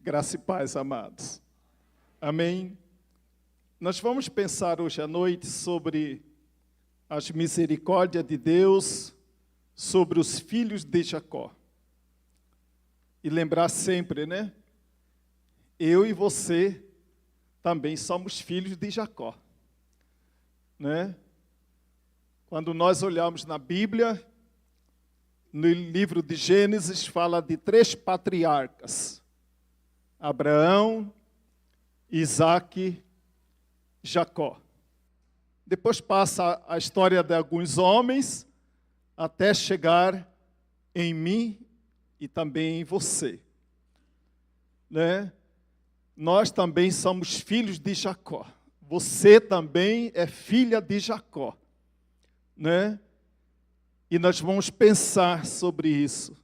Graça e paz, amados. Amém? Nós vamos pensar hoje à noite sobre as misericórdias de Deus sobre os filhos de Jacó. E lembrar sempre, né? Eu e você também somos filhos de Jacó, né? Quando nós olhamos na Bíblia, no livro de Gênesis, fala de 3 patriarcas: Abraão, Isaque, Jacó. Depois passa a história de alguns homens, até chegar em mim e também em você, né? Nós também somos filhos de Jacó. Você também é filha de Jacó, né? E nós vamos pensar sobre isso,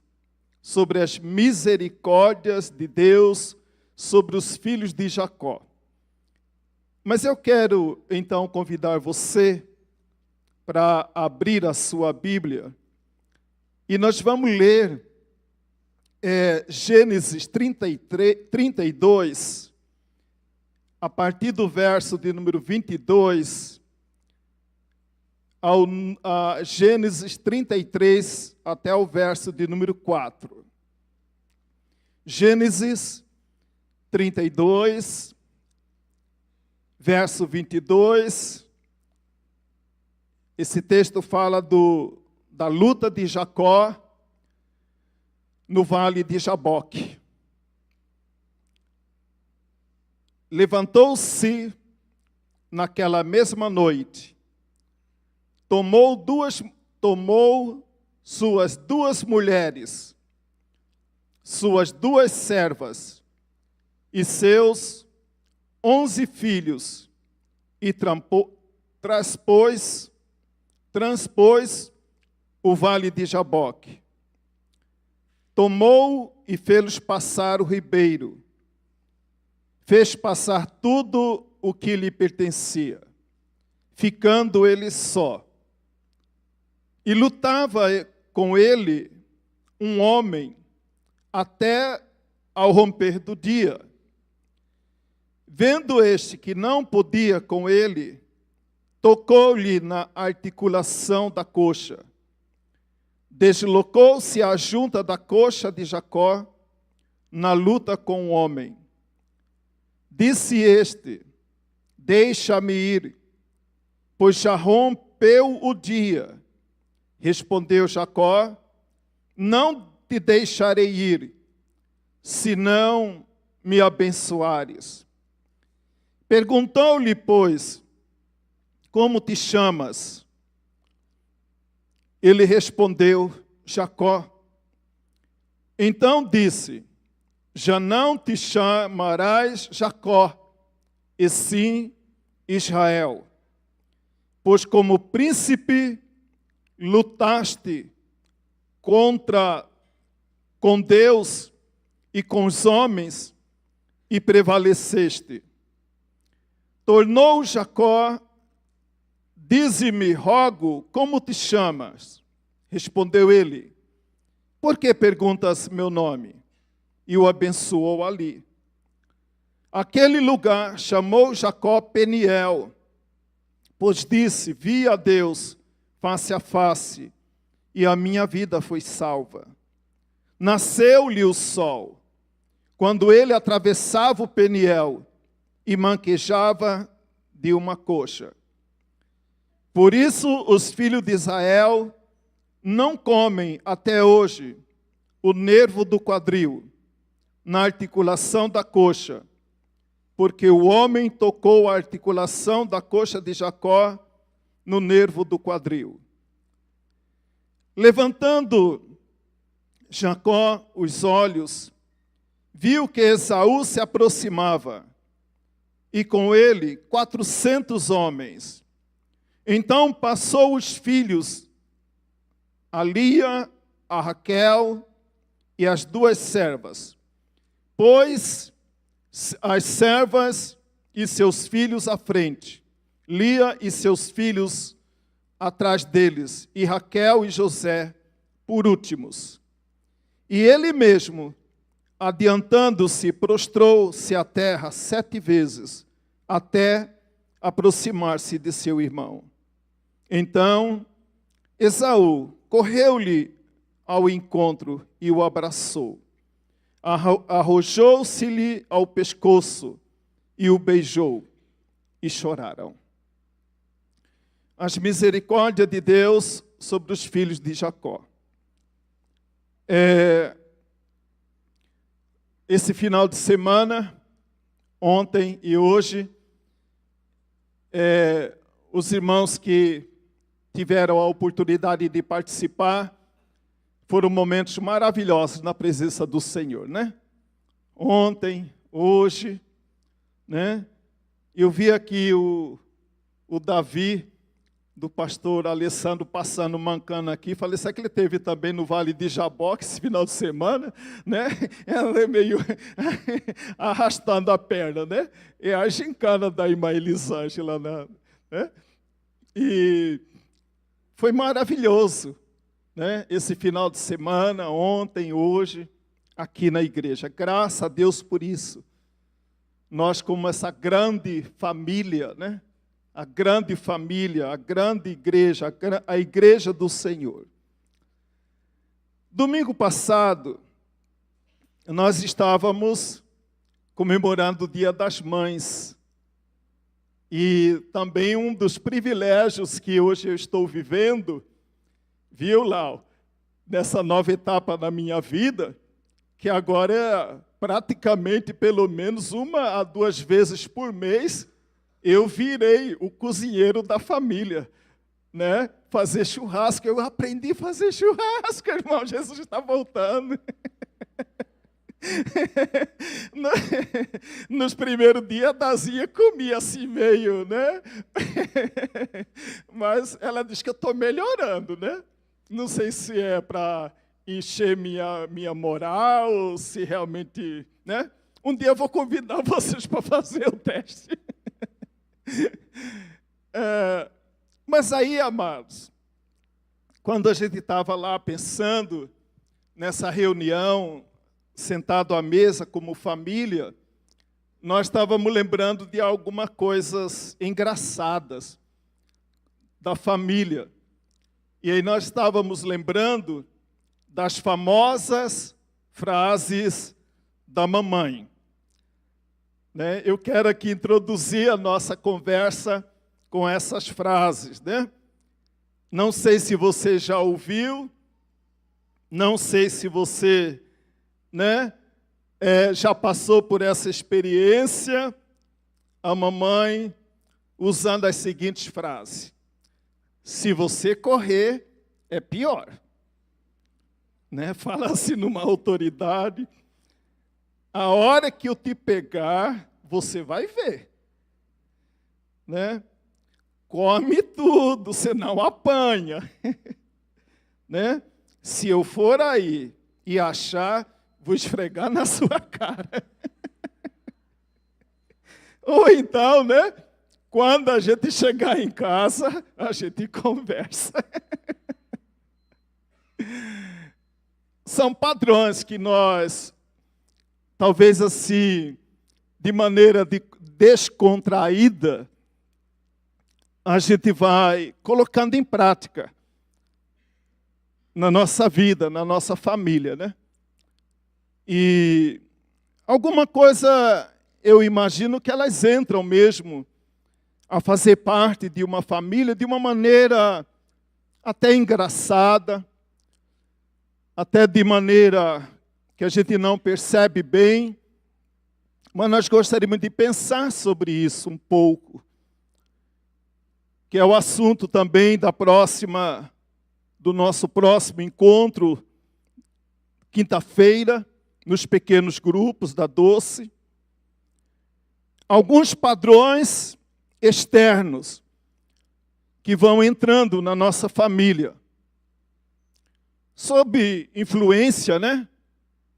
sobre as misericórdias de Deus sobre os filhos de Jacó. Mas eu quero, então, convidar você para abrir a sua Bíblia e nós vamos ler Gênesis 32, a partir do verso de número 22, a Gênesis 33 até o verso de número 4. Gênesis 32, verso 22. Esse texto fala da luta de Jacó no vale de Jaboque. Levantou-se naquela mesma noite, tomou suas 2 mulheres, suas 2 servas e seus 11 filhos, e transpôs o vale de Jaboque. Tomou e fez passar o ribeiro, fez passar tudo o que lhe pertencia, ficando ele só. E lutava com ele um homem até ao romper do dia. Vendo este que não podia com ele, tocou-lhe na articulação da coxa. Deslocou-se a junta da coxa de Jacó na luta com o homem. Disse este: deixa-me ir, pois já rompeu o dia. Respondeu Jacó: não te deixarei ir, se não me abençoares. Perguntou-lhe, pois, como te chamas? Ele respondeu: Jacó. Então disse: já não te chamarás Jacó, e sim Israel, pois como príncipe lutaste com Deus e com os homens e prevaleceste. Tornou Jacó: dize-me, rogo, como te chamas? Respondeu ele: por que perguntas meu nome? E o abençoou ali. Aquele lugar chamou Jacó Peniel, pois disse: vi a Deus face a face, e a minha vida foi salva. Nasceu-lhe o sol, quando ele atravessava o Peniel, e manquejava de uma coxa. Por isso os filhos de Israel não comem até hoje o nervo do quadril, na articulação da coxa, porque o homem tocou a articulação da coxa de Jacó no nervo do quadril. Levantando Jacó os olhos, viu que Esaú se aproximava, e com ele 400 homens. Então passou os filhos, a Lia, a Raquel e as 2 servas, pôs as servas e seus filhos à frente, Lia e seus filhos atrás deles, e Raquel e José por últimos. E ele mesmo adiantando-se, prostrou-se à terra 7 vezes, até aproximar-se de seu irmão. Então, Esaú correu-lhe ao encontro e o abraçou. Arrojou-se-lhe ao pescoço e o beijou, e choraram. As misericórdias de Deus sobre os filhos de Jacó. Esse final de semana, ontem e hoje, os irmãos que tiveram a oportunidade de participar, foram momentos maravilhosos na presença do Senhor, né? Ontem, hoje, né? Eu vi aqui o Davi, do pastor Alessandro, passando, mancando aqui. Falei, será que ele teve também no Vale de Jaboque esse final de semana? Né? Ela é meio arrastando a perna, né? É a gincana da irmã Elisângela, né? E foi maravilhoso, né? Esse final de semana, ontem, hoje, aqui na igreja. Graças a Deus por isso. Nós, como essa grande família, né? A grande família, a grande igreja, a igreja do Senhor. Domingo passado, nós estávamos comemorando o Dia das Mães. E também um dos privilégios que hoje eu estou vivendo, viu, Lau, nessa nova etapa na minha vida, que agora é praticamente pelo menos 1 a 2 vezes por mês, eu virei o cozinheiro da família, né? Fazer churrasco, eu aprendi a fazer churrasco, irmão, Jesus está voltando. Nos primeiros dias, a Dazinha comia assim meio, né? Mas ela diz que eu estou melhorando, né? Não sei se é para encher minha moral, se realmente, né? Um dia eu vou convidar vocês para fazer o teste. Mas aí, amados, quando a gente estava lá pensando nessa reunião, sentado à mesa como família, nós estávamos lembrando de algumas coisas engraçadas da família. E aí nós estávamos lembrando das famosas frases da mamãe. Né? Eu quero aqui introduzir a nossa conversa com essas frases, né? Não sei se você já ouviu, não sei se você, né, já passou por essa experiência, a mamãe usando as seguintes frases. Se você correr, é pior. Né? Fala assim numa autoridade. A hora que eu te pegar, você vai ver. Né? Come tudo, senão apanha. Né? Se eu for aí e achar, vou esfregar na sua cara. Ou então, né? Quando a gente chegar em casa, a gente conversa. São padrões que nós, talvez assim, de maneira descontraída, a gente vai colocando em prática na nossa vida, na nossa família, né? E alguma coisa, eu imagino que elas entram mesmo a fazer parte de uma família de uma maneira até engraçada, até de maneira que a gente não percebe bem, mas nós gostaríamos de pensar sobre isso um pouco, que é o assunto também do nosso próximo encontro, quinta-feira, nos pequenos grupos da Doce. Alguns padrões externos que vão entrando na nossa família, sob influência, né,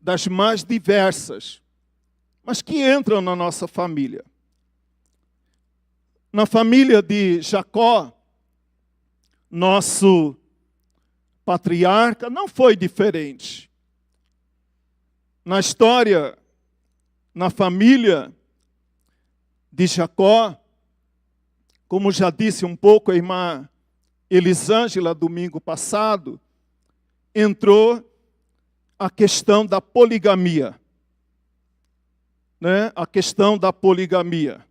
das mais diversas, mas que entram na nossa família. Na família de Jacó, nosso patriarca, não foi diferente. Na história, na família de Jacó, como já disse um pouco a irmã Elisângela domingo passado, entrou a questão da poligamia. Né? A questão da poligamia.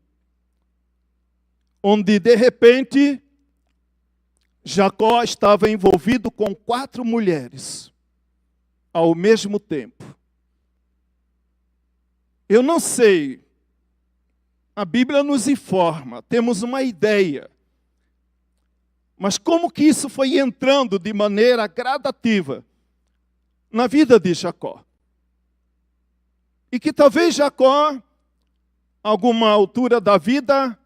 Onde, de repente, Jacó estava envolvido com 4 mulheres ao mesmo tempo. Eu não sei, a Bíblia nos informa, temos uma ideia, mas como que isso foi entrando de maneira gradativa na vida de Jacó? E que talvez Jacó, alguma altura da vida,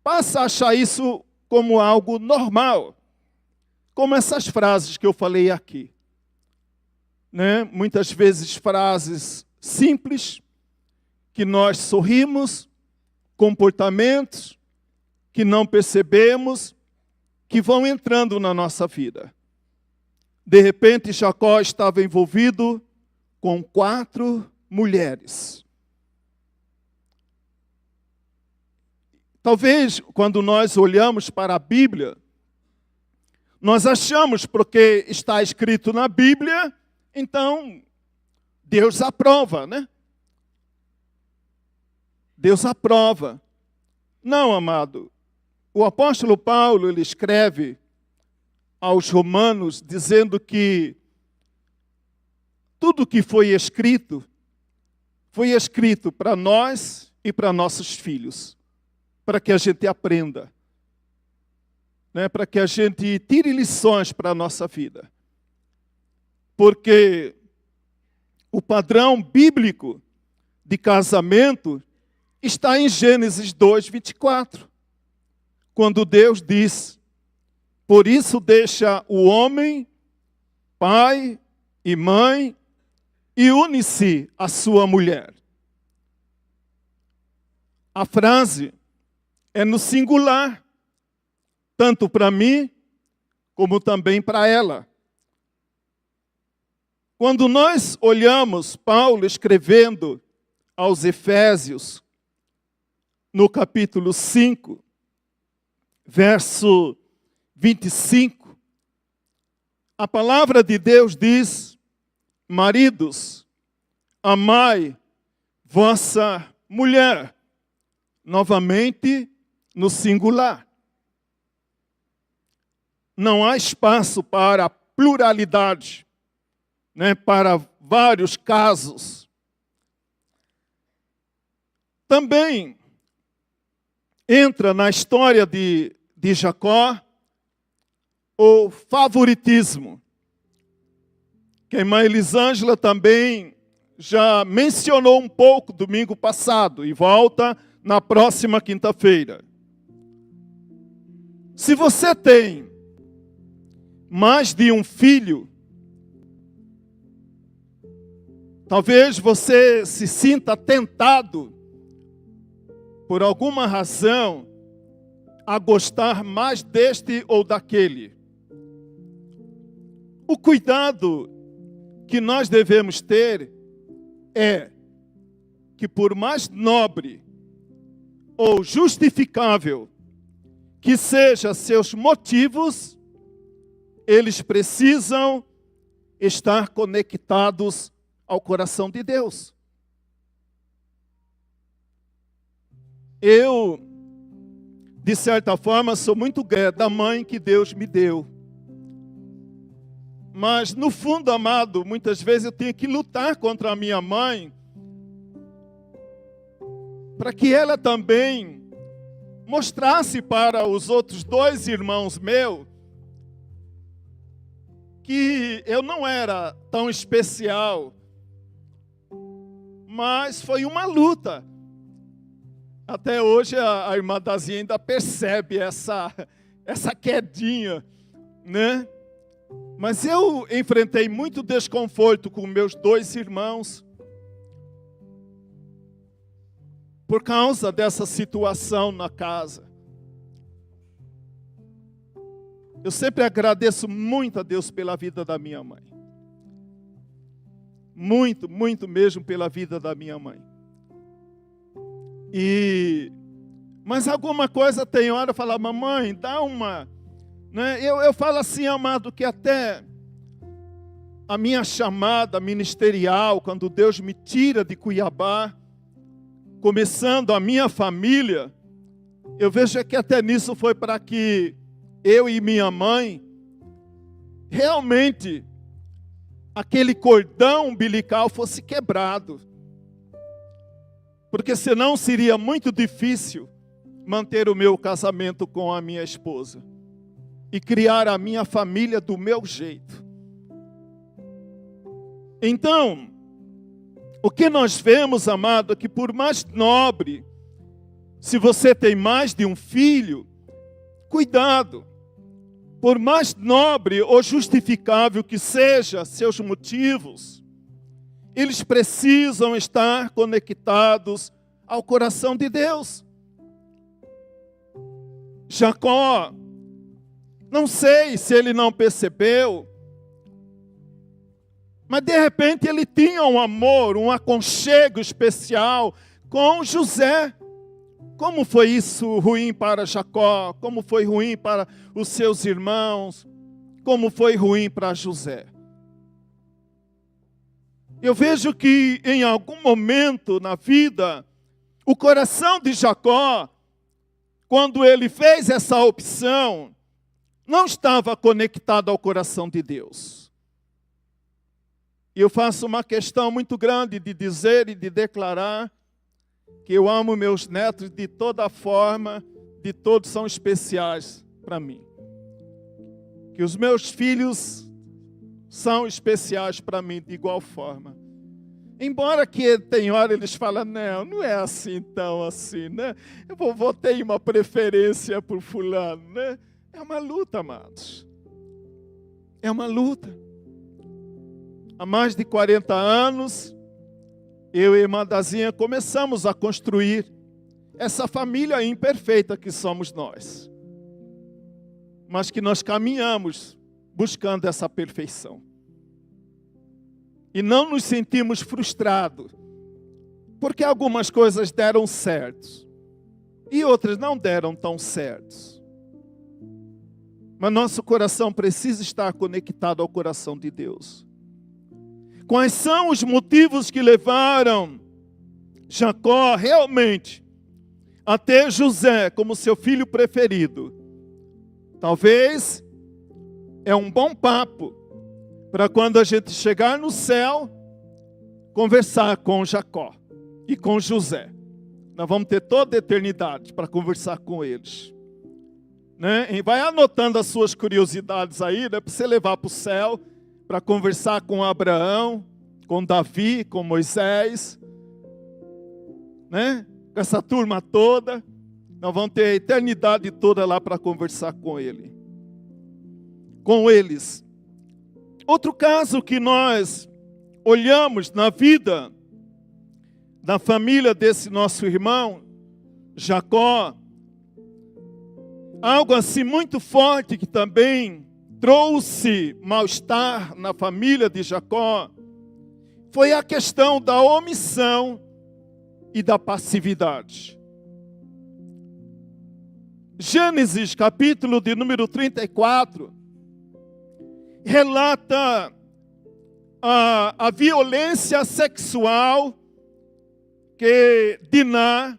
passe a achar isso como algo normal. Como essas frases que eu falei aqui. Né? Muitas vezes frases simples, que nós sorrimos, comportamentos que não percebemos, que vão entrando na nossa vida. De repente, Jacó estava envolvido com 4 mulheres. Talvez, quando nós olhamos para a Bíblia, nós achamos, porque está escrito na Bíblia, então Deus aprova, né? Deus aprova. Não, amado. O apóstolo Paulo, ele escreve aos Romanos, dizendo que tudo que foi escrito para nós e para nossos filhos, para que a gente aprenda, né? Para que a gente tire lições para a nossa vida. Porque o padrão bíblico de casamento está em Gênesis 2, 24. Quando Deus diz, por isso deixa o homem, pai e mãe, e une-se à sua mulher. A frase é no singular, tanto para mim, como também para ela. Quando nós olhamos Paulo escrevendo aos Efésios, no capítulo 5, verso 25, a palavra de Deus diz, maridos, amai vossa mulher, novamente no singular. Não há espaço para pluralidade, né, para vários casos. Também entra na história de Jacó o favoritismo, que a irmã Elisângela também já mencionou um pouco domingo passado e volta na próxima quinta-feira. Se você tem mais de um filho, talvez você se sinta tentado, por alguma razão, a gostar mais deste ou daquele. O cuidado que nós devemos ter é que, por mais nobre ou justificável que sejam seus motivos, eles precisam estar conectados ao coração de Deus. Eu, de certa forma, sou muito grato da mãe que Deus me deu. Mas, no fundo, amado, muitas vezes eu tenho que lutar contra a minha mãe para que ela também mostrasse para os outros 2 irmãos meus que eu não era tão especial, mas foi uma luta. Até hoje a irmã Dazinha ainda percebe essa quedinha, né? Mas eu enfrentei muito desconforto com meus 2 irmãos por causa dessa situação na casa. Eu sempre agradeço muito a Deus pela vida da minha mãe. muito, muito mesmo pela vida da minha mãe. Mas alguma coisa tem hora eu falo, mamãe, dá uma... Né? Eu falo assim, amado, que até a minha chamada ministerial, quando Deus me tira de Cuiabá, começando a minha família, eu vejo que até nisso foi para que eu e minha mãe, realmente, aquele cordão umbilical fosse quebrado. Porque senão seria muito difícil manter o meu casamento com a minha esposa e criar a minha família do meu jeito. Então, o que nós vemos, amado, é que por mais nobre, se você tem mais de um filho, cuidado. Por mais nobre ou justificável que sejam seus motivos, eles precisam estar conectados ao coração de Deus. Jacó, não sei se ele não percebeu, mas de repente ele tinha um amor, um aconchego especial com José. Como foi isso ruim para Jacó? Como foi ruim para os seus irmãos? Como foi ruim para José? Eu vejo que em algum momento na vida, o coração de Jacó, quando ele fez essa opção, não estava conectado ao coração de Deus. E eu faço uma questão muito grande de dizer e de declarar que eu amo meus netos de toda forma, de todos são especiais para mim. Que os meus filhos são especiais para mim de igual forma. Embora que tem hora eles falam, não é assim tão assim, né? Eu vou ter uma preferência por fulano, né? É uma luta, amados. É uma luta. Há mais de 40 anos, eu e a irmã Dazinha começamos a construir essa família imperfeita que somos nós. Mas que nós caminhamos buscando essa perfeição. E não nos sentimos frustrados, porque algumas coisas deram certo e outras não deram tão certo. Mas nosso coração precisa estar conectado ao coração de Deus. Quais são os motivos que levaram Jacó realmente a ter José como seu filho preferido? Talvez é um bom papo para quando a gente chegar no céu, conversar com Jacó e com José. Nós vamos ter toda a eternidade para conversar com eles. Né? E vai anotando as suas curiosidades aí, né, para você levar para o céu, para conversar com Abraão, com Davi, com Moisés, né? Com essa turma toda. Nós vamos ter a eternidade toda lá para conversar com eles. Outro caso que nós olhamos na vida da família desse nosso irmão, Jacó, algo assim muito forte que também trouxe mal-estar na família de Jacó, foi a questão da omissão e da passividade. Gênesis, capítulo de número 34, relata a violência sexual que Diná,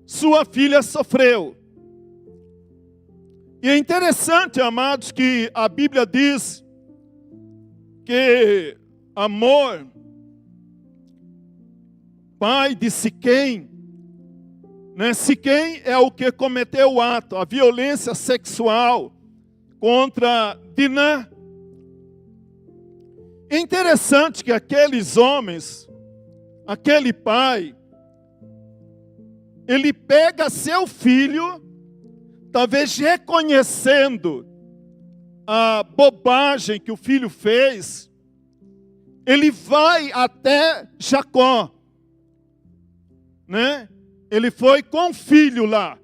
sua filha, sofreu. E é interessante, amados, que a Bíblia diz que Amor, pai de Siquém, né? Siquém é o que cometeu o ato, a violência sexual contra Diná. É interessante que aqueles homens, aquele pai, ele pega seu filho, talvez reconhecendo a bobagem que o filho fez, ele vai até Jacó, né? Ele foi com o filho lá,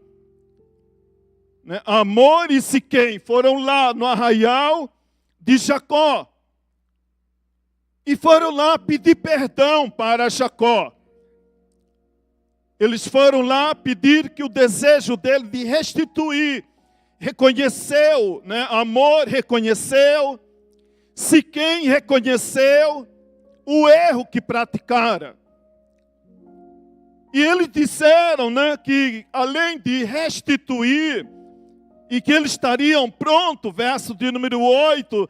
né? Amor e Siquém foram lá no arraial de Jacó. e foram lá pedir perdão para Jacó. Eles foram lá pedir que o desejo dele de restituir, reconheceu, né? Amor reconheceu, Siquém reconheceu o erro que praticara. E eles disseram, né, que além de restituir, e que eles estariam prontos, verso de número 8,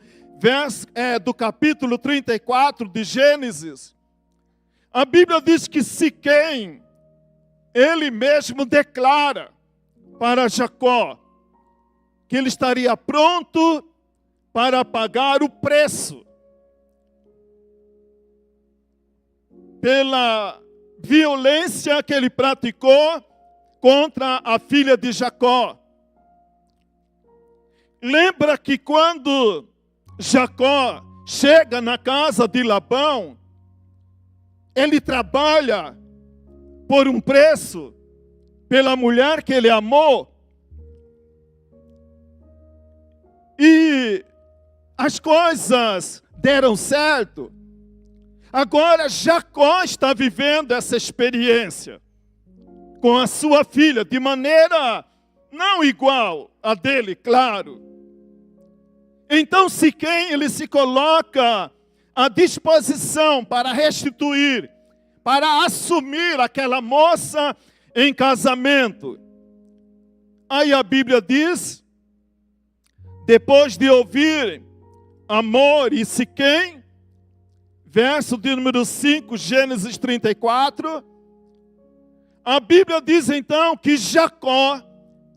do capítulo 34 de Gênesis. A Bíblia diz que Siquém, ele mesmo declara para Jacó que ele estaria pronto para pagar o preço pela violência que ele praticou contra a filha de Jacó. Lembra que quando Jacó chega na casa de Labão, ele trabalha por um preço pela mulher que ele amou. E as coisas deram certo. Agora Jacó está vivendo essa experiência com a sua filha, de maneira não igual a dele, claro. Então Siquém, ele se coloca à disposição para restituir, para assumir aquela moça em casamento. Aí a Bíblia diz, depois de ouvir Hamor e Siquém, verso de número 5, Gênesis 34, a Bíblia diz então que Jacó,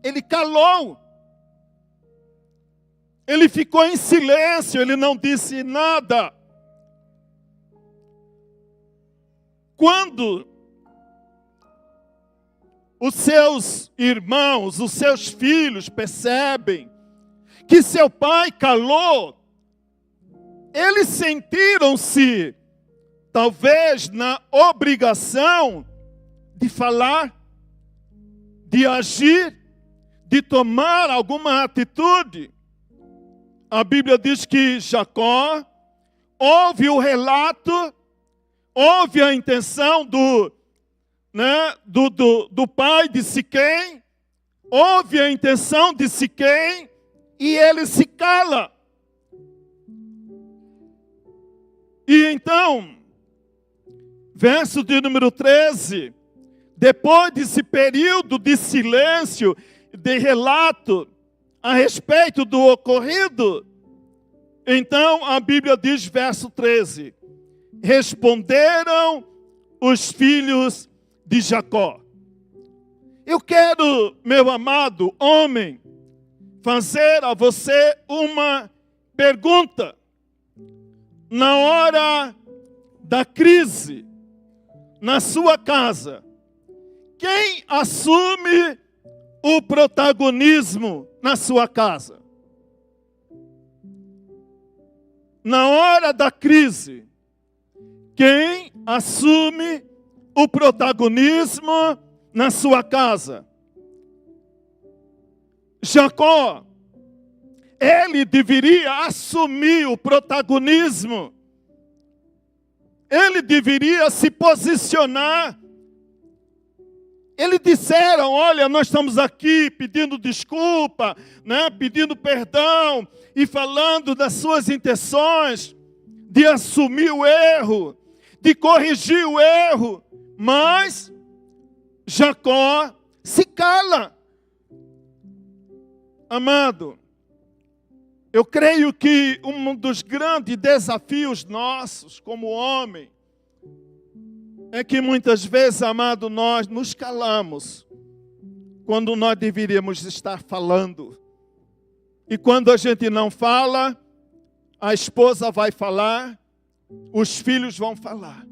ele calou. Ele ficou em silêncio, ele não disse nada. Quando os seus irmãos, os seus filhos percebem que seu pai calou, eles sentiram-se, talvez, na obrigação de falar, de agir, de tomar alguma atitude. A Bíblia diz que Jacó ouve o relato, ouve a intenção do pai de Siquém, ouve a intenção de Siquém, e ele se cala. E então, verso de número 13, depois desse período de silêncio, de relato a respeito do ocorrido, então a Bíblia diz, verso 13, responderam os filhos de Jacó. Eu quero, meu amado homem, fazer a você uma pergunta. Na hora da crise, na sua casa, quem assume o protagonismo na sua casa? Na hora da crise, quem assume o protagonismo na sua casa? Jacó, ele deveria assumir o protagonismo. Ele deveria se posicionar. Eles disseram, olha, nós estamos aqui pedindo desculpa, né, pedindo perdão e falando das suas intenções de assumir o erro, de corrigir o erro. Mas Jacó se cala. Amado, eu creio que um dos grandes desafios nossos como homem é que muitas vezes, amado, nós nos calamos quando nós deveríamos estar falando. E quando a gente não fala, a esposa vai falar, os filhos vão falar.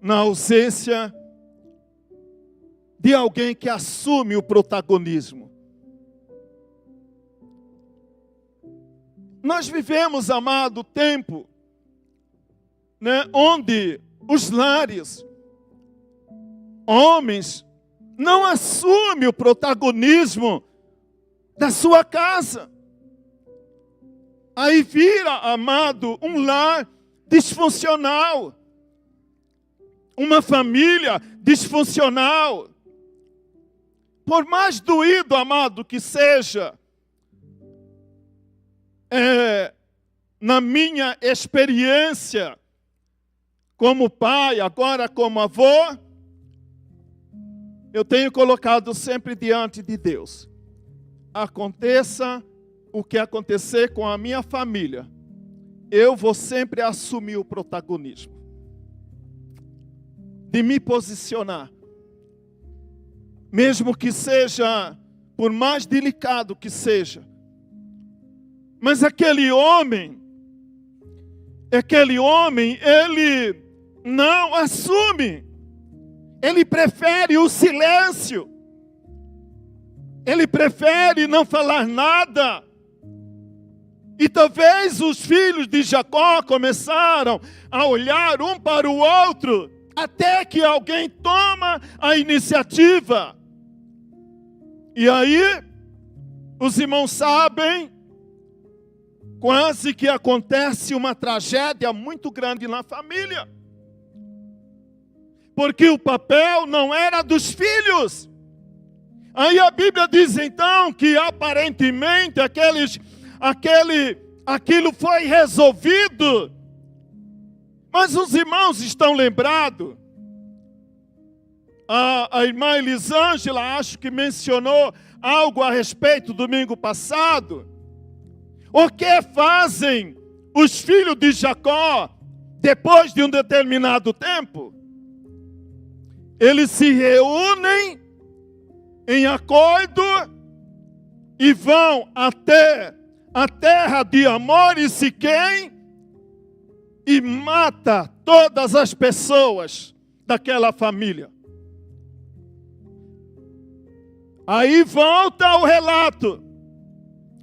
Na ausência de alguém que assume o protagonismo. Nós vivemos, amado, tempo, né, onde os lares, homens, não assumem o protagonismo da sua casa. Aí vira, amado, um lar disfuncional. Uma família disfuncional. Por mais doído, amado, que seja, na minha experiência como pai, agora como avô, eu tenho colocado sempre diante de Deus. Aconteça o que acontecer com a minha família, eu vou sempre assumir o protagonismo. De me posicionar. Mesmo que seja, por mais delicado que seja. Mas aquele homem, ele não assume. Ele prefere o silêncio. Ele prefere não falar nada. E talvez os filhos de Jacó começaram a olhar um para o outro, até que alguém toma a iniciativa. E aí, os irmãos sabem, quase que acontece uma tragédia muito grande na família. Porque o papel não era dos filhos. Aí a Bíblia diz então que aparentemente aquilo foi resolvido. Mas os irmãos estão lembrados? A irmã Elisângela, acho que mencionou algo a respeito domingo passado. O que fazem os filhos de Jacó depois de um determinado tempo? Eles se reúnem em acordo e vão até a terra de Amor e Siquém e mata todas as pessoas daquela família. Aí volta o relato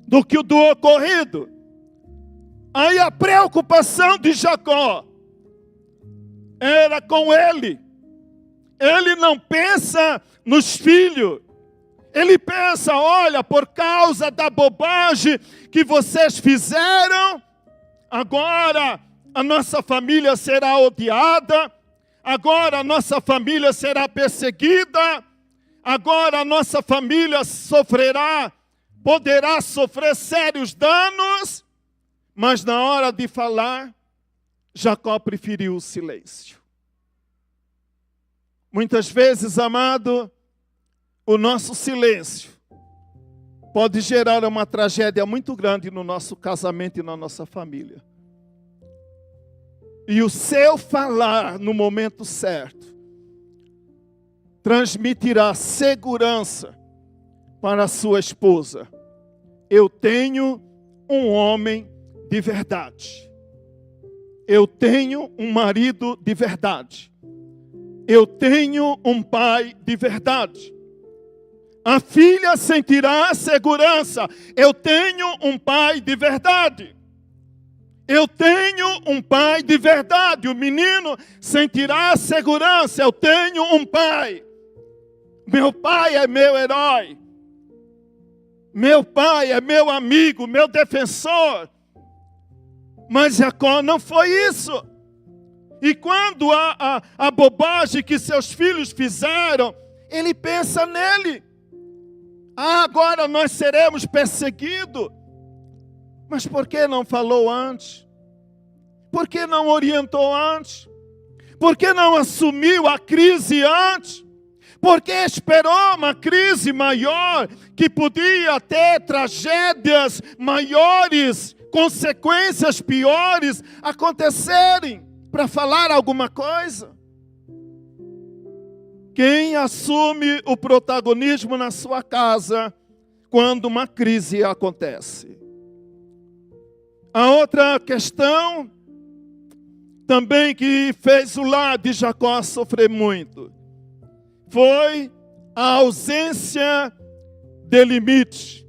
do ocorrido. Aí a preocupação de Jacó era com ele. Ele não pensa nos filhos. Ele pensa, olha, por causa da bobagem que vocês fizeram, agora a nossa família será odiada, agora a nossa família será perseguida, agora a nossa família poderá sofrer sérios danos, mas na hora de falar, Jacó preferiu o silêncio. Muitas vezes, amado, o nosso silêncio pode gerar uma tragédia muito grande no nosso casamento e na nossa família. E o seu falar no momento certo transmitirá segurança para a sua esposa. Eu tenho um homem de verdade. Eu tenho um marido de verdade. Eu tenho um pai de verdade. A filha sentirá segurança. Eu tenho um pai de verdade. Eu tenho um pai de verdade. O menino sentirá segurança. Eu tenho um pai. Meu pai é meu herói. Meu pai é meu amigo, meu defensor. Mas Jacó não foi isso. E quando a bobagem que seus filhos fizeram, ele pensa nele. Agora nós seremos perseguidos. Mas por que não falou antes? Por que não orientou antes? Por que não assumiu a crise antes? Por que esperou uma crise maior, que podia ter tragédias maiores, consequências piores acontecerem, para falar alguma coisa? Quem assume o protagonismo na sua casa quando uma crise acontece? A outra questão também que fez o lar de Jacó sofrer muito foi a ausência de limite.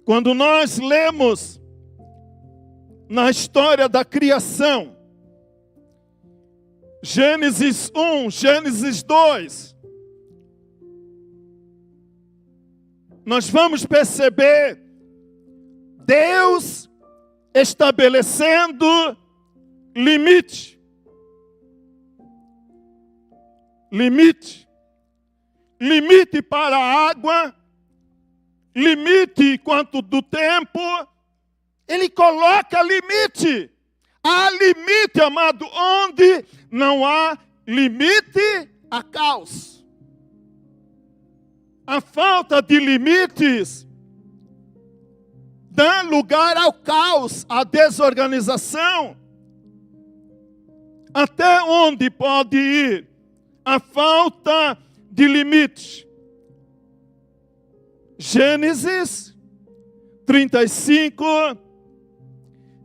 Quando nós lemos na história da criação, Gênesis 1, Gênesis 2, nós vamos perceber Deus estabelecendo limite. Limite. Limite para a água, limite quanto do tempo. Ele coloca limite. Há limite, amado, onde não há limite, há caos. A falta de limites dá lugar ao caos, à desorganização. Até onde pode ir a falta de limites? Gênesis 35,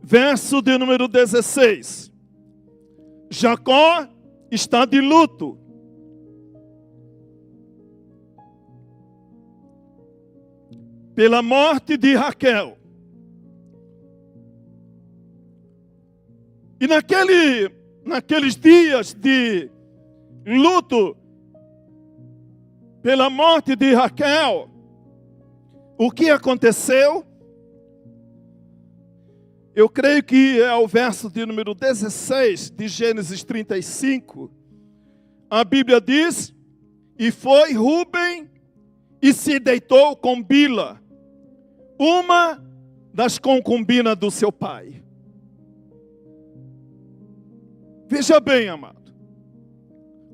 verso de número 16. Jacó está de luto. Pela morte de Raquel. E naqueles dias de luto pela morte de Raquel, o que aconteceu? Eu creio que é o verso de número 16 de Gênesis 35. A Bíblia diz: e foi Rúben e se deitou com Bila, uma das concubinas do seu pai. Veja bem, amado.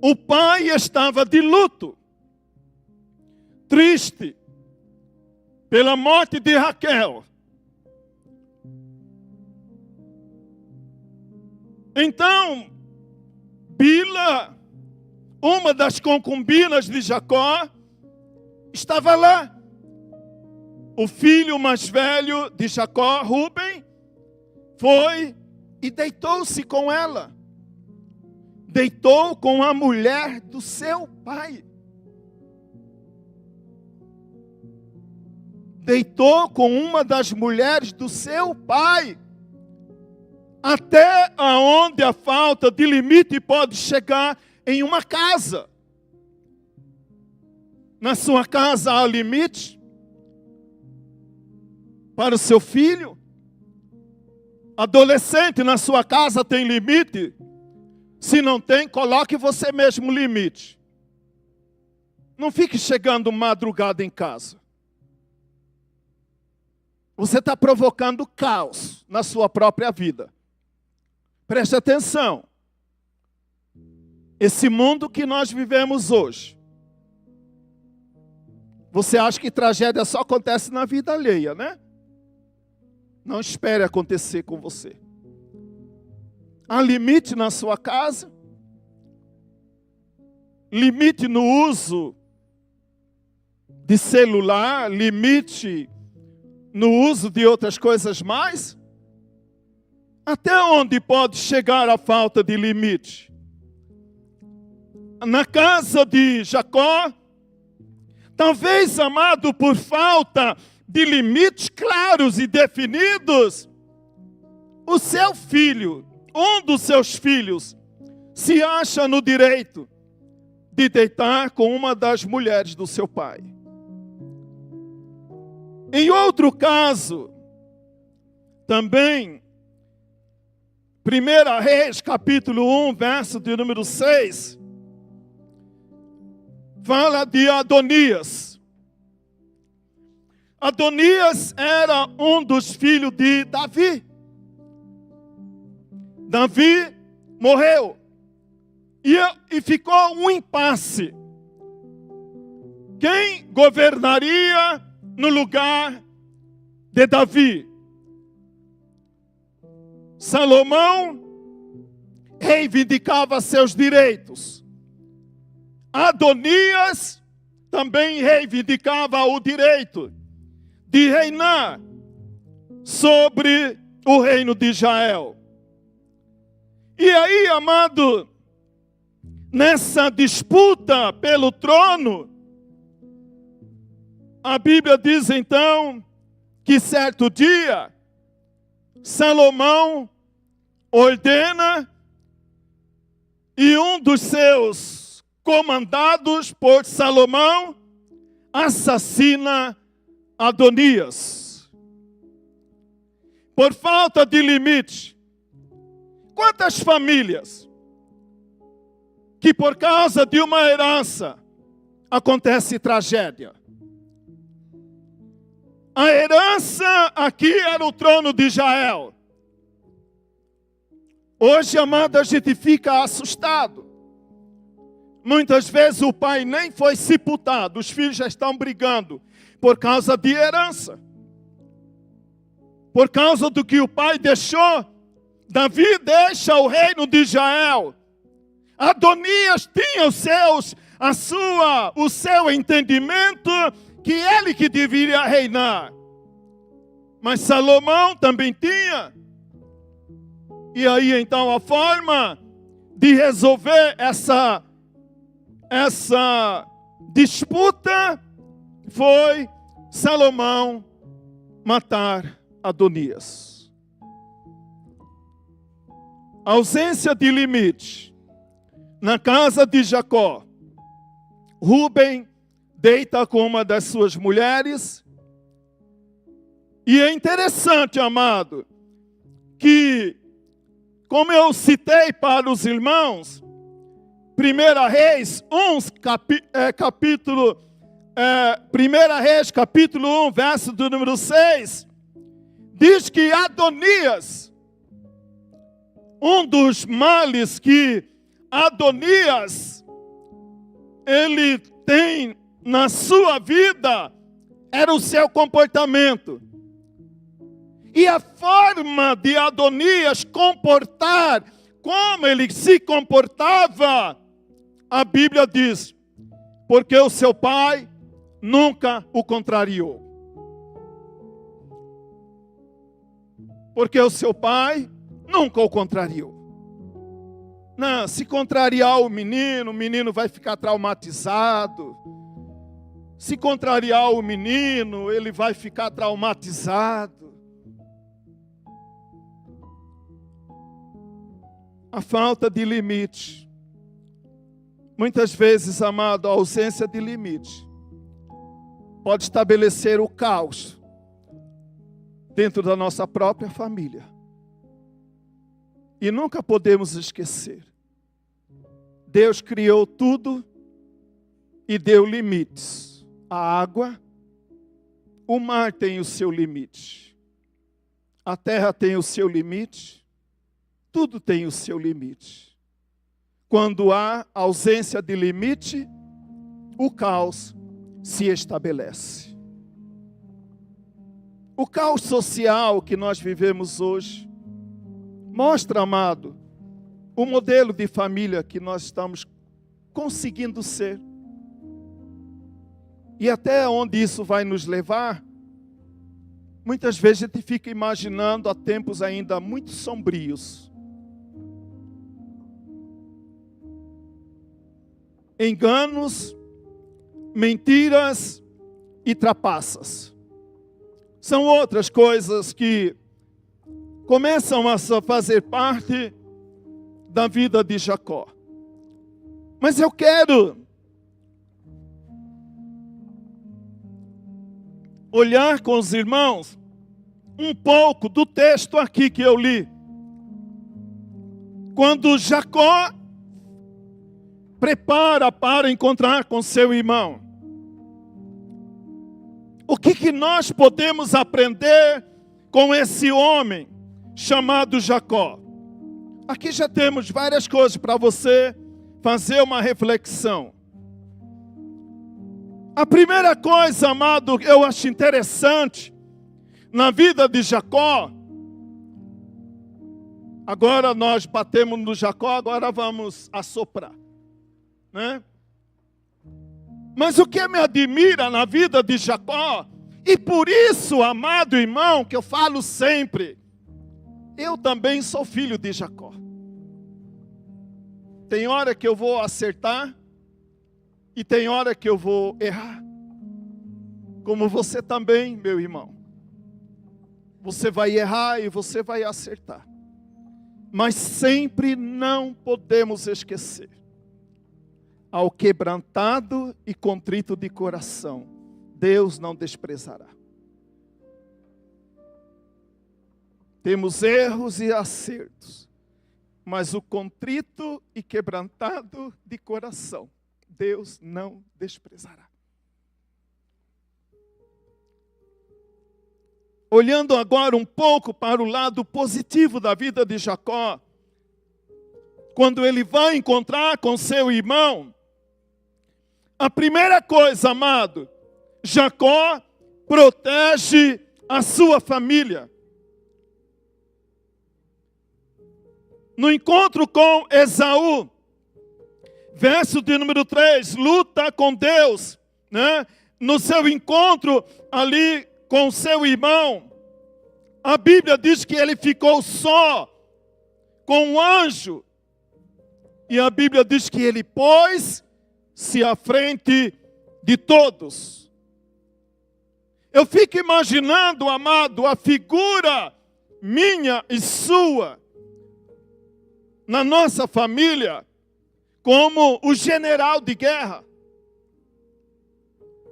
O pai estava de luto, triste, pela morte de Raquel. Então, Bila, uma das concubinas de Jacó, estava lá. O filho mais velho de Jacó, Rúben, foi e deitou-se com ela. Deitou com a mulher do seu pai. Deitou com uma das mulheres do seu pai. Até aonde a falta de limite pode chegar em uma casa. Na sua casa há limite para o seu filho. Adolescente, na sua casa tem limite? Se não tem, coloque você mesmo limite. Não fique chegando madrugada em casa. Você está provocando caos na sua própria vida. Preste atenção. Esse mundo que nós vivemos hoje. Você acha que tragédia só acontece na vida alheia, né? Não espere acontecer com você. Há limite na sua casa? Limite no uso de celular? Limite no uso de outras coisas mais? Até onde pode chegar a falta de limite? Na casa de Jacó, talvez, amado, por falta de limites claros e definidos, o seu filho, um dos seus filhos, se acha no direito de deitar com uma das mulheres do seu pai. Em outro caso, também, 1 Reis, capítulo 1, verso de número 6, fala de Adonias. Adonias era um dos filhos de Davi. Davi morreu. E ficou um impasse. Quem governaria no lugar de Davi? Salomão reivindicava seus direitos. Adonias também reivindicava o direito de reinar sobre o reino de Israel. E aí, amado, nessa disputa pelo trono, a Bíblia diz então que certo dia Salomão ordena e um dos seus comandados por Salomão assassina Adonias. por falta de limite. Quantas famílias que por causa de uma herança acontece tragédia? A herança aqui era o trono de Israel. Hoje, amado, a gente fica assustado. Muitas vezes o pai nem foi sepultado, os filhos já estão brigando por causa de herança. Por causa do que o pai deixou, Davi deixa o reino de Israel. Adonias tinha o seu entendimento que ele que deveria reinar. Mas Salomão também tinha. E aí então a forma de resolver essa disputa foi Salomão matar Adonias. Ausência de limite. Na casa de Jacó, Rúben deita com uma das suas mulheres. E é interessante, amado, que, como eu citei para os irmãos, 1 Reis 1, verso do número 6, diz que Adonias, um dos males que Adonias, ele tem na sua vida, era o seu comportamento. E a forma de Adonias comportar, como ele se comportava, a Bíblia diz, porque o seu pai nunca o contrariou. Porque o seu pai nunca o contrariou. Não, se contrariar o menino vai ficar traumatizado. Se contrariar o menino, ele vai ficar traumatizado. A falta de limite. Muitas vezes, amado, a ausência de limite pode estabelecer o caos dentro da nossa própria família. E nunca podemos esquecer. Deus criou tudo e deu limites. A água, o mar tem o seu limite. A terra tem o seu limite. Tudo tem o seu limite. Quando há ausência de limite, o caos se estabelece. O caos social que nós vivemos hoje mostra, amado, o modelo de família que nós estamos conseguindo ser. E até onde isso vai nos levar, muitas vezes a gente fica imaginando a tempos ainda muito sombrios. Enganos, mentiras e trapaças. São outras coisas que começam a fazer parte da vida de Jacó. Mas eu quero olhar com os irmãos um pouco do texto aqui que eu li. Quando Jacó prepara para encontrar com seu irmão. O que nós podemos aprender com esse homem chamado Jacó? Aqui já temos várias coisas para você fazer uma reflexão. A primeira coisa, amado, eu acho interessante na vida de Jacó. Agora nós batemos no Jacó, agora vamos assoprar, né? Mas o que me admira na vida de Jacó, e por isso, amado irmão, que eu falo sempre, eu também sou filho de Jacó. Tem hora que eu vou acertar e tem hora que eu vou errar. Como você também, meu irmão. Você vai errar e você vai acertar. Mas sempre não podemos esquecer. Ao quebrantado e contrito de coração, Deus não desprezará. Temos erros e acertos, mas o contrito e quebrantado de coração, Deus não desprezará. Olhando agora um pouco para o lado positivo da vida de Jacó, quando ele vai encontrar com seu irmão, a primeira coisa, amado, Jacó protege a sua família. No encontro com Esaú, verso de número 3, luta com Deus, né? No seu encontro ali com seu irmão, a Bíblia diz que ele ficou só com um anjo. E a Bíblia diz que ele pôs-se à frente de todos. Eu fico imaginando, amado, a figura minha e sua, na nossa família, como o general de guerra.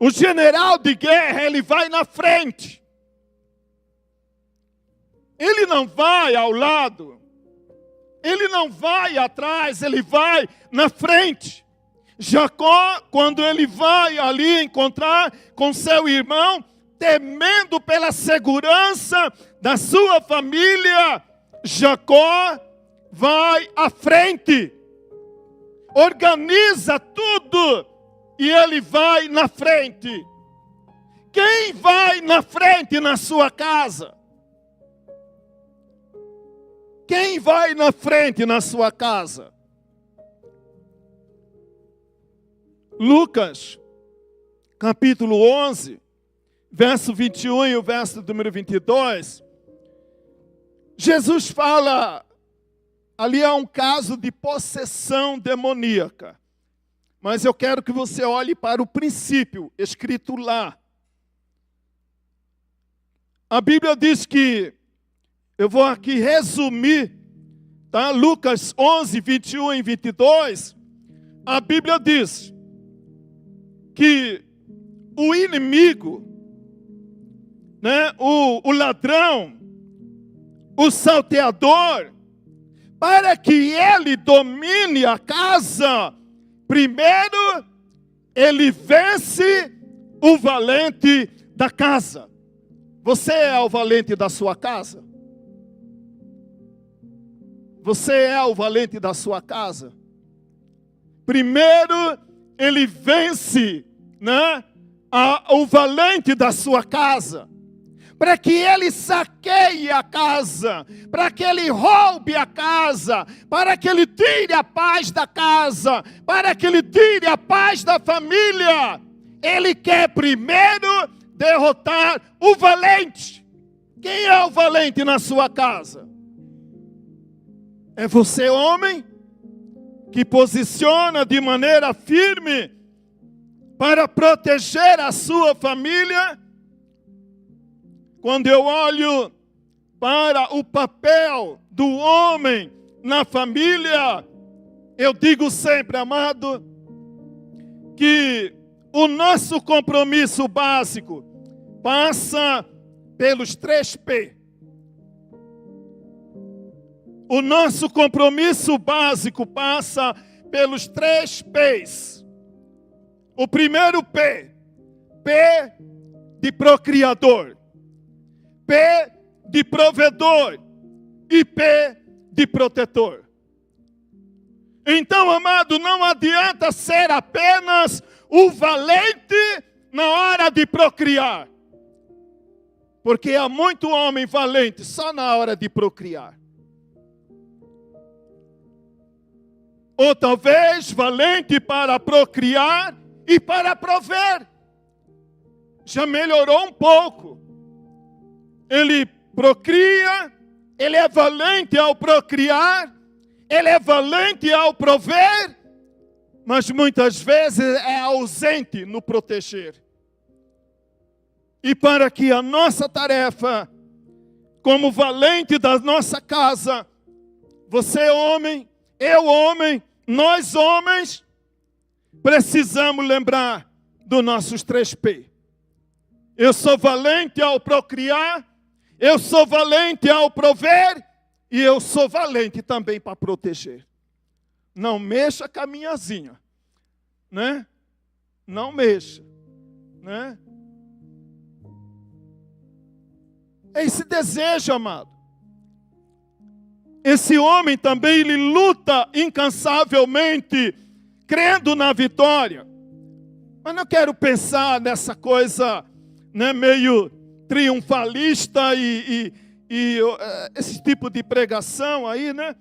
O general de guerra, ele vai na frente. Ele não vai ao lado. Ele não vai atrás, ele vai na frente. Jacó, quando ele vai ali encontrar com seu irmão, temendo pela segurança da sua família, Jacó vai à frente. Organiza tudo e ele vai na frente. Quem vai na frente na sua casa? Quem vai na frente na sua casa? Lucas, capítulo 11, verso 21 e o verso número 22. Jesus fala, ali há um caso de possessão demoníaca. Mas eu quero que você olhe para o princípio escrito lá. A Bíblia diz que, eu vou aqui resumir, tá? Lucas 11, 21 e 22. A Bíblia diz que o inimigo, né, o ladrão, o salteador, para que ele domine a casa, primeiro ele vence o valente da casa. Você é o valente da sua casa? Você é o valente da sua casa? Primeiro, ele vence, né, o valente da sua casa. Para que ele saqueie a casa. Para que ele roube a casa. Para que ele tire a paz da casa. Para que ele tire a paz da família. Ele quer primeiro derrotar o valente. Quem é o valente na sua casa? É você, homem, que posiciona de maneira firme para proteger a sua família. Quando eu olho para o papel do homem na família, eu digo sempre, amado, que o nosso compromisso básico passa pelos 3 P. O nosso compromisso básico passa pelos 3 P's. O primeiro P, P de procriador, P de provedor e P de protetor. Então, amado, não adianta ser apenas o valente na hora de procriar. Porque há muito homem valente só na hora de procriar. Ou talvez valente para procriar e para prover. Já melhorou um pouco. Ele procria, ele é valente ao procriar, ele é valente ao prover, mas muitas vezes é ausente no proteger. E para que a nossa tarefa, como valente da nossa casa, você homem, eu homem, nós homens, precisamos lembrar dos nossos 3 P. Eu sou valente ao procriar, Eu sou valente ao prover e eu sou valente também para proteger. Não mexa com a minhazinha, né? Não mexa, né? É esse desejo, amado. Esse homem também, ele luta incansavelmente, crendo na vitória. Mas não quero pensar nessa coisa, né, meio triunfalista e esse tipo de pregação aí, né?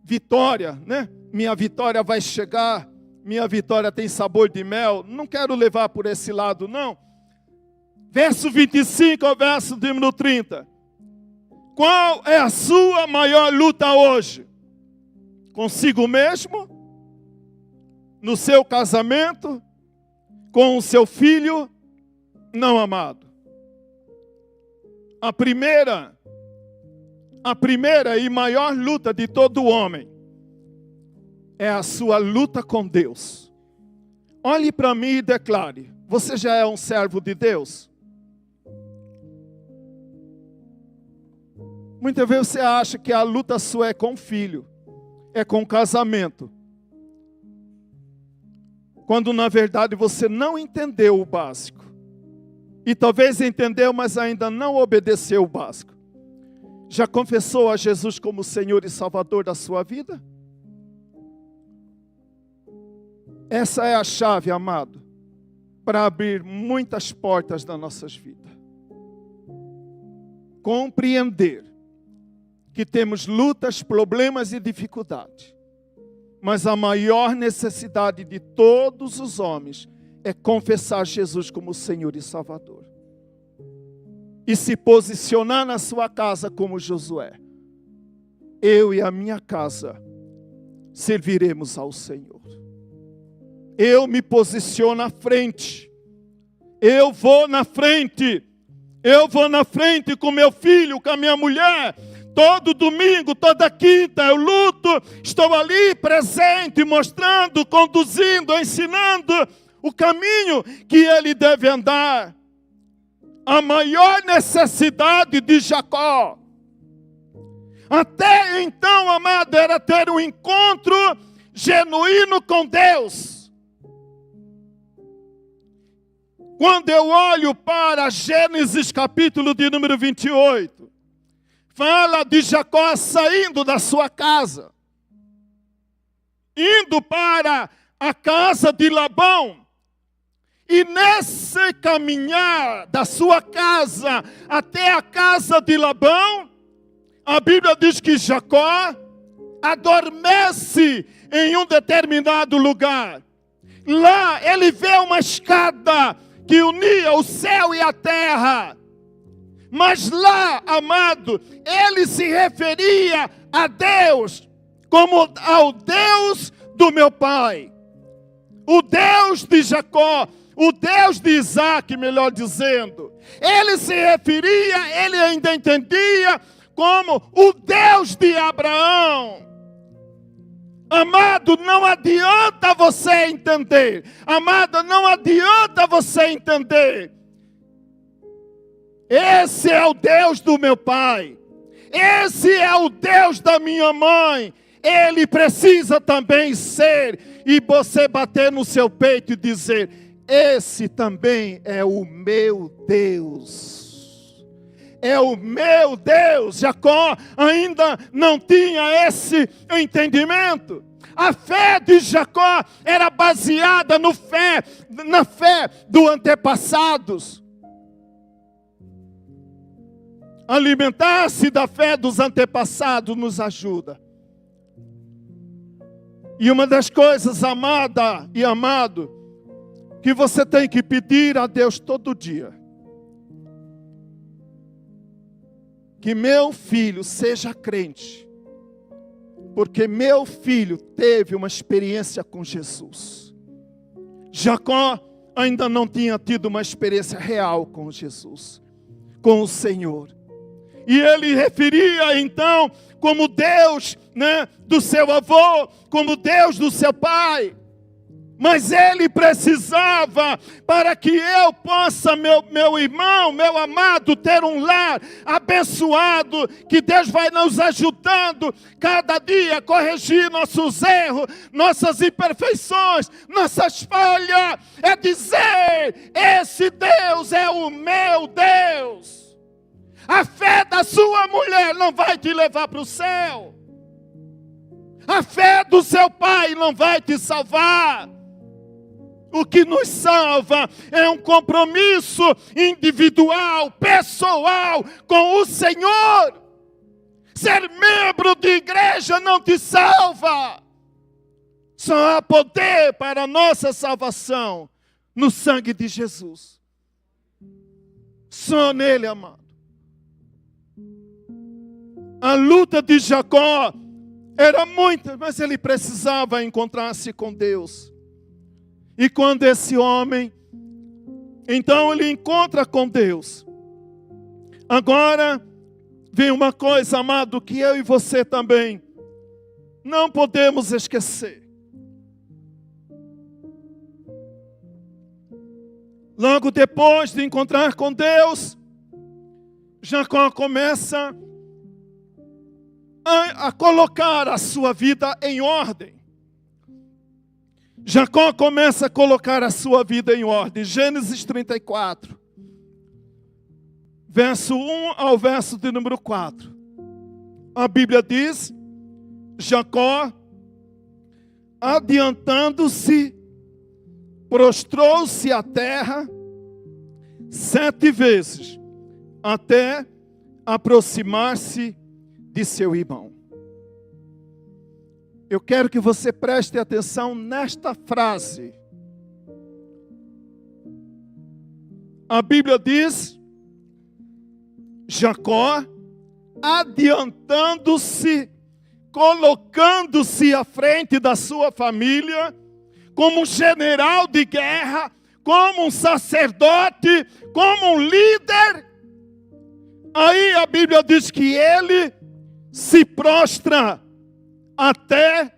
Vitória, né? Minha vitória vai chegar, minha vitória tem sabor de mel. Não quero levar por esse lado, não. Verso 25 ao verso de número 30. Qual é a sua maior luta hoje? Consigo mesmo? No seu casamento? Com o seu filho? Não, amado. A primeira e maior luta de todo homem é a sua luta com Deus. Olhe para mim e declare: você já é um servo de Deus? Muitas vezes você acha que a luta sua é com o filho, é com o casamento. Quando na verdade você não entendeu o básico. E talvez entendeu, mas ainda não obedeceu o básico. Já confessou a Jesus como Senhor e Salvador da sua vida? Essa é a chave, amado, para abrir muitas portas das nossas vidas. Compreender que temos lutas, problemas e dificuldades. Mas a maior necessidade de todos os homens é confessar Jesus como Senhor e Salvador. E se posicionar na sua casa como Josué. Eu e a minha casa serviremos ao Senhor. Eu me posiciono à frente. Eu vou na frente. Eu vou na frente com meu filho, com a minha mulher. Todo domingo, toda quinta eu luto. Estou ali presente, mostrando, conduzindo, ensinando o caminho que ele deve andar. A maior necessidade de Jacó, até então, amado, era ter um encontro genuíno com Deus. Quando eu olho para Gênesis capítulo de número 28, fala de Jacó saindo da sua casa, indo para a casa de Labão. E nesse caminhar da sua casa até a casa de Labão, a Bíblia diz que Jacó adormece em um determinado lugar. Lá ele vê uma escada que unia o céu e a terra. Mas lá, amado, ele se referia a Deus como ao Deus do meu pai. O Deus de Jacó, o Deus de Isaac, melhor dizendo. Ele se referia, ele ainda entendia como o Deus de Abraão. Amado, não adianta você entender. Amada, não adianta você entender. Esse é o Deus do meu pai. Esse é o Deus da minha mãe. Ele precisa também ser. E você bater no seu peito e dizer: esse também é o meu Deus. É o meu Deus. Jacó ainda não tinha esse entendimento. A fé de Jacó era baseada na fé dos antepassados. Alimentar-se da fé dos antepassados nos ajuda. E uma das coisas, amada e amado, que você tem que pedir a Deus todo dia: que meu filho seja crente, porque meu filho teve uma experiência com Jesus. Jacó ainda não tinha tido uma experiência real com Jesus, com o Senhor. E ele referia então como Deus, né, do seu avô, como Deus do seu pai. Mas ele precisava, para que eu possa, meu irmão, meu amado, ter um lar abençoado, que Deus vai nos ajudando cada dia a corrigir nossos erros, nossas imperfeições, nossas falhas. É dizer, esse Deus é o meu Deus. A fé da sua mulher não vai te levar para o céu. A fé do seu pai não vai te salvar. O que nos salva é um compromisso individual, pessoal com o Senhor. Ser membro de igreja não te salva. Só há poder para a nossa salvação no sangue de Jesus. Só nele, amado. A luta de Jacó era muita, mas ele precisava encontrar-se com Deus. E quando esse homem, então ele encontra com Deus. Agora, vem uma coisa, amado, que eu e você também não podemos esquecer. Logo depois de encontrar com Deus, Jacó começa a colocar a sua vida em ordem. Jacó começa a colocar a sua vida em ordem. Gênesis 34, verso 1 ao verso de número 4. A Bíblia diz: Jacó, adiantando-se, prostrou-se à terra 7 vezes, até aproximar-se de seu irmão. Eu quero que você preste atenção nesta frase. A Bíblia diz: Jacó, adiantando-se, colocando-se à frente da sua família, como um general de guerra, como um sacerdote, como um líder. Aí a Bíblia diz que ele se prostra até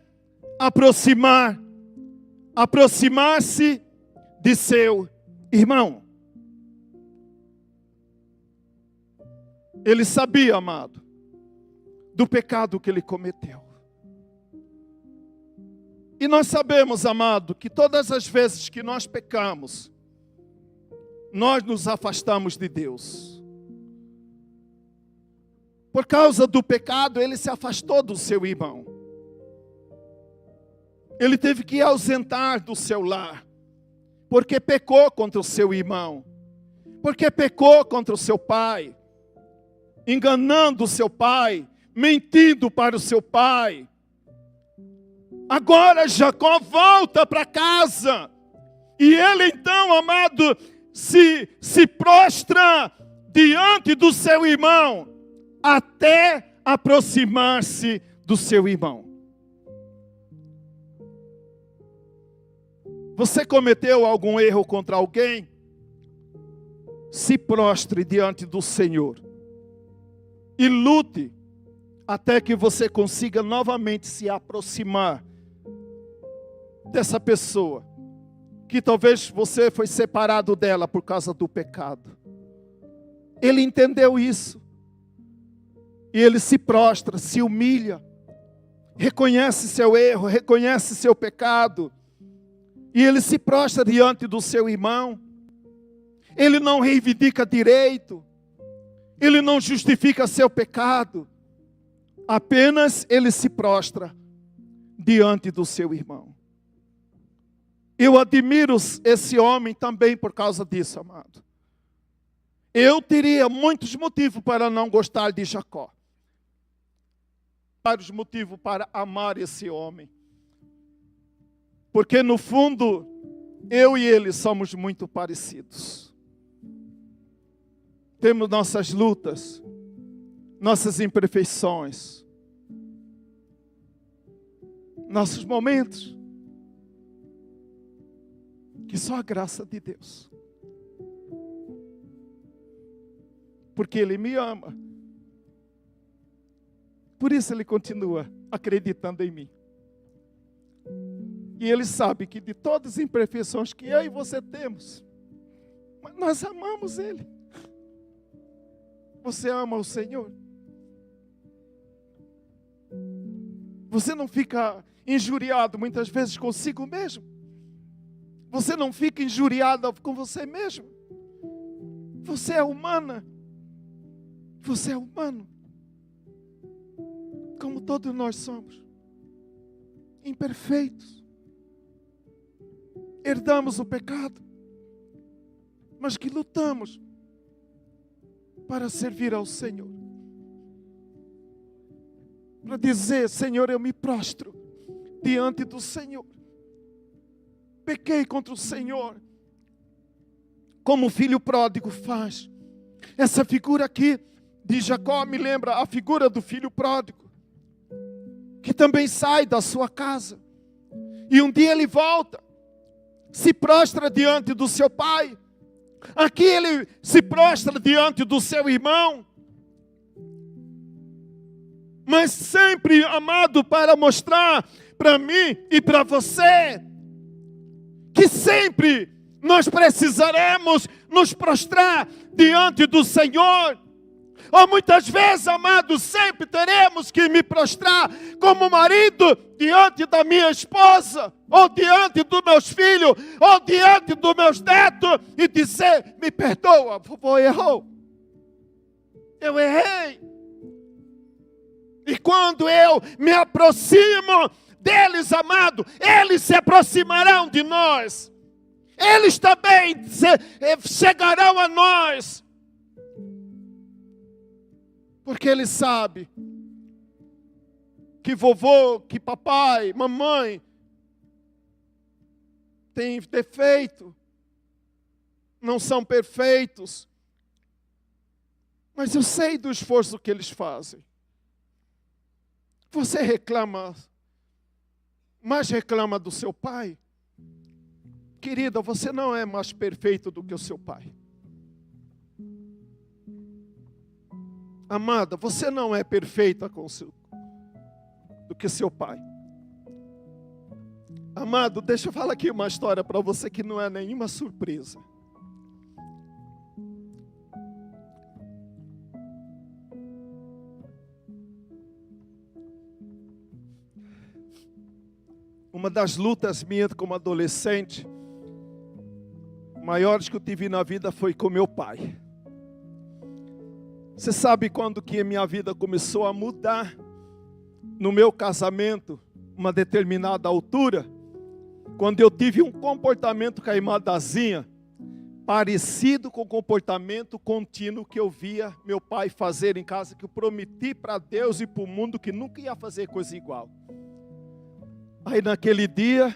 aproximar-se de seu irmão. Ele sabia, amado, do pecado que ele cometeu. E nós sabemos, amado, que todas as vezes que nós pecamos, nós nos afastamos de Deus. Por causa do pecado, ele se afastou do seu irmão. Ele teve que ausentar do seu lar, porque pecou contra o seu irmão, porque pecou contra o seu pai, enganando o seu pai, mentindo para o seu pai. Agora Jacó volta para casa, e ele então, amado, se prostra diante do seu irmão, até aproximar-se do seu irmão. Você cometeu algum erro contra alguém? Se prostre diante do Senhor e lute até que você consiga novamente se aproximar dessa pessoa, que talvez você foi separado dela por causa do pecado. Ele entendeu isso. E ele se prostra, se humilha, reconhece seu erro, reconhece seu pecado. E ele se prostra diante do seu irmão. Ele não reivindica direito. Ele não justifica seu pecado. Apenas ele se prostra diante do seu irmão. Eu admiro esse homem também por causa disso, amado. Eu teria muitos motivos para não gostar de Jacó. Vários motivos para amar esse homem. Porque no fundo, eu e ele somos muito parecidos. Temos nossas lutas, nossas imperfeições, nossos momentos, que só a graça de Deus. Porque ele me ama. Por isso ele continua acreditando em mim. E Ele sabe que de todas as imperfeições que eu e você temos, nós amamos Ele. Você ama o Senhor? Você não fica injuriado muitas vezes consigo mesmo? Você não fica injuriado com você mesmo? Você é humana. Você é humano. Como todos nós somos. Imperfeitos. Herdamos o pecado. Mas que lutamos para servir ao Senhor. Para dizer, Senhor, eu me prostro diante do Senhor. Pequei contra o Senhor. Como o filho pródigo faz. Essa figura aqui de Jacó me lembra a figura do filho pródigo. Que também sai da sua casa. E um dia ele volta. Se prostra diante do seu pai. Aqui ele se prostra diante do seu irmão. Mas sempre, amado, para mostrar para mim e para você que sempre nós precisaremos nos prostrar diante do Senhor. Ou muitas vezes, amado, sempre teremos que me prostrar como marido diante da minha esposa, ou diante dos meus filhos, ou diante dos meus netos, e dizer, me perdoa, vovô errou. Eu errei. E quando eu me aproximo deles, amado, eles se aproximarão de nós. Eles também chegarão a nós. Porque ele sabe que vovô, que papai, mamãe tem defeito, não são perfeitos. Mas eu sei do esforço que eles fazem. Você reclama, mais reclama do seu pai? Querida, você não é mais perfeito do que o seu pai. Amada, você não é perfeita do que seu pai. Amado, deixa eu falar aqui uma história para você que não é nenhuma surpresa. Uma das lutas minhas como adolescente, maiores que eu tive na vida foi com meu pai. Você sabe quando que a minha vida começou a mudar? No meu casamento, uma determinada altura, quando eu tive um comportamento com a irmã Dazinha, parecido com o comportamento contínuo que eu via meu pai fazer em casa, que eu prometi para Deus e para o mundo que nunca ia fazer coisa igual. Aí naquele dia,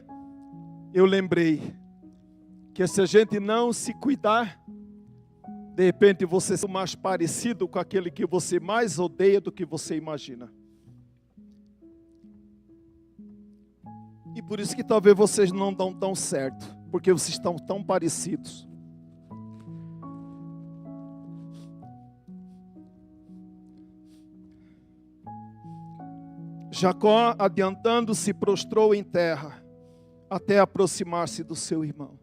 eu lembrei que se a gente não se cuidar, de repente você é mais parecido com aquele que você mais odeia do que você imagina. E por isso que talvez vocês não dão tão certo, porque vocês estão tão parecidos. Jacó, adiantando-se, prostrou em terra, até aproximar-se do seu irmão.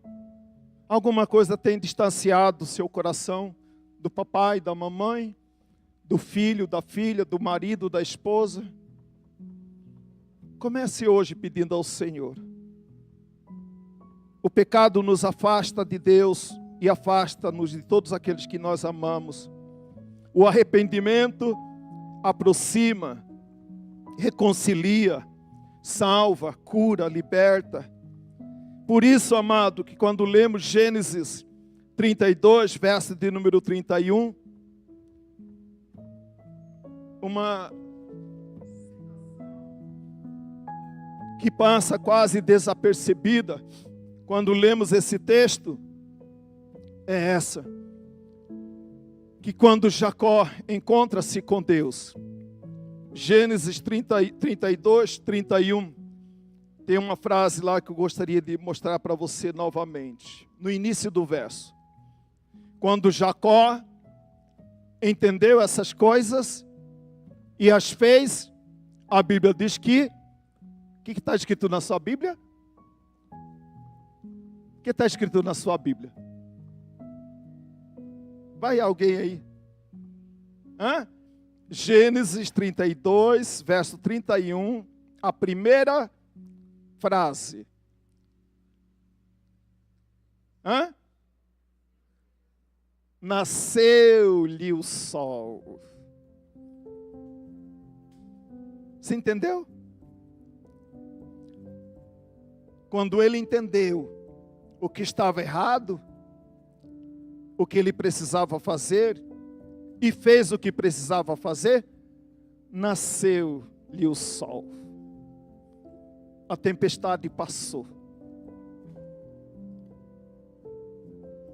Alguma coisa tem distanciado o seu coração do papai, da mamãe, do filho, da filha, do marido, da esposa? Comece hoje pedindo ao Senhor. O pecado nos afasta de Deus e afasta-nos de todos aqueles que nós amamos. O arrependimento aproxima, reconcilia, salva, cura, liberta. Por isso, amado, que quando lemos Gênesis 32, verso de número 31, uma que passa quase desapercebida, quando lemos esse texto, é essa. Que quando Jacó encontra-se com Deus, Gênesis 32, 31, tem uma frase lá que eu gostaria de mostrar para você novamente. No início do verso. Quando Jacó entendeu essas coisas e as fez, a Bíblia diz que... O que está escrito na sua Bíblia? que está escrito na sua Bíblia? Vai alguém aí? Hã? Gênesis 32, verso 31, a primeira frase. Hã? Nasceu-lhe o sol. Você entendeu? Quando ele entendeu o que estava errado, o que ele precisava fazer, e fez o que precisava fazer, nasceu-lhe o sol. A tempestade passou.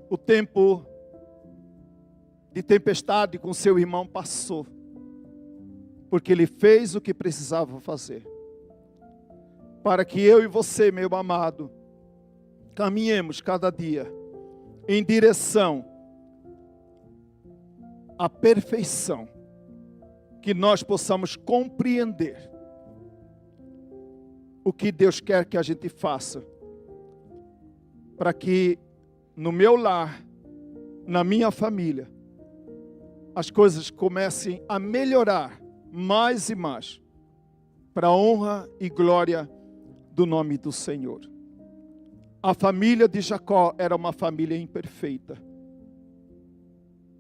O tempo de tempestade com seu irmão passou, porque ele fez o que precisava fazer. Para que eu e você, meu amado, caminhemos cada dia em direção à perfeição, que nós possamos compreender o que Deus quer que a gente faça, para que no meu lar, na minha família, as coisas comecem a melhorar mais e mais, para a honra e glória do nome do Senhor. A família de Jacó era uma família imperfeita,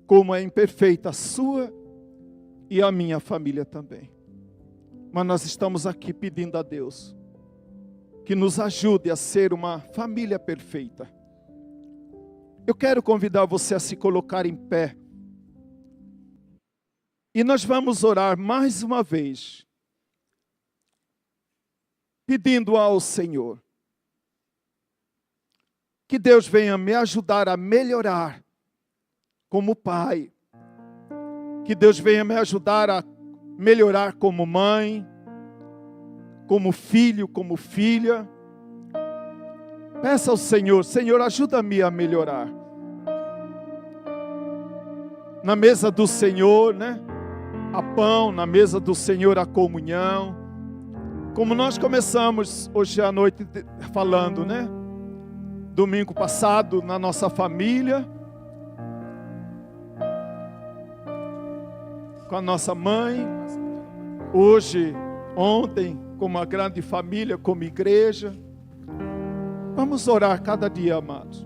como é imperfeita a sua e a minha família também. Mas nós estamos aqui pedindo a Deus que nos ajude a ser uma família perfeita. Eu quero convidar você a se colocar em pé. E nós vamos orar mais uma vez, pedindo ao Senhor que Deus venha me ajudar a melhorar como pai, que Deus venha me ajudar a melhorar como mãe, como filho, como filha. Peça ao Senhor: Senhor, ajuda-me a melhorar. Na mesa do Senhor, né? A pão, na mesa do Senhor a comunhão. Como nós começamos hoje à noite falando, né? Domingo passado, na nossa família, com a nossa mãe. Hoje, ontem, com uma grande família, como igreja. Vamos orar cada dia, amados,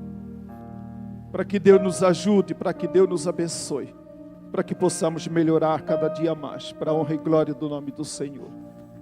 para que Deus nos ajude, para que Deus nos abençoe, para que possamos melhorar cada dia mais, para a honra e glória do nome do Senhor.